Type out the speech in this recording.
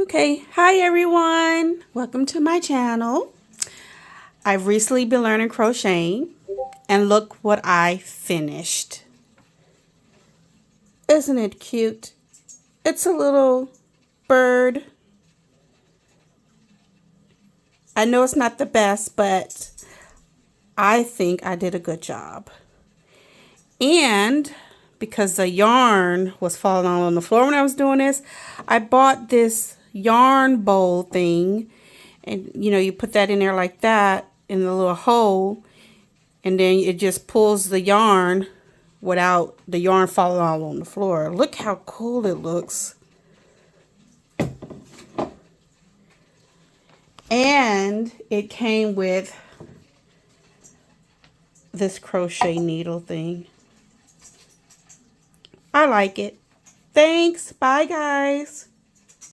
Okay, hi everyone. Welcome to my channel. I've recently been learning crocheting and look what I finished. Isn't it cute? It's a little bird. I know it's not the best, but I think I did a good job. And because the yarn was falling all on the floor when I was doing this, I bought this yarn bowl thing. And you put that in there like that in the little hole, and then it just pulls the yarn without the yarn falling all on the floor. Look how cool it looks. And it came with this crochet needle thing. I like it. Thanks. Bye, guys.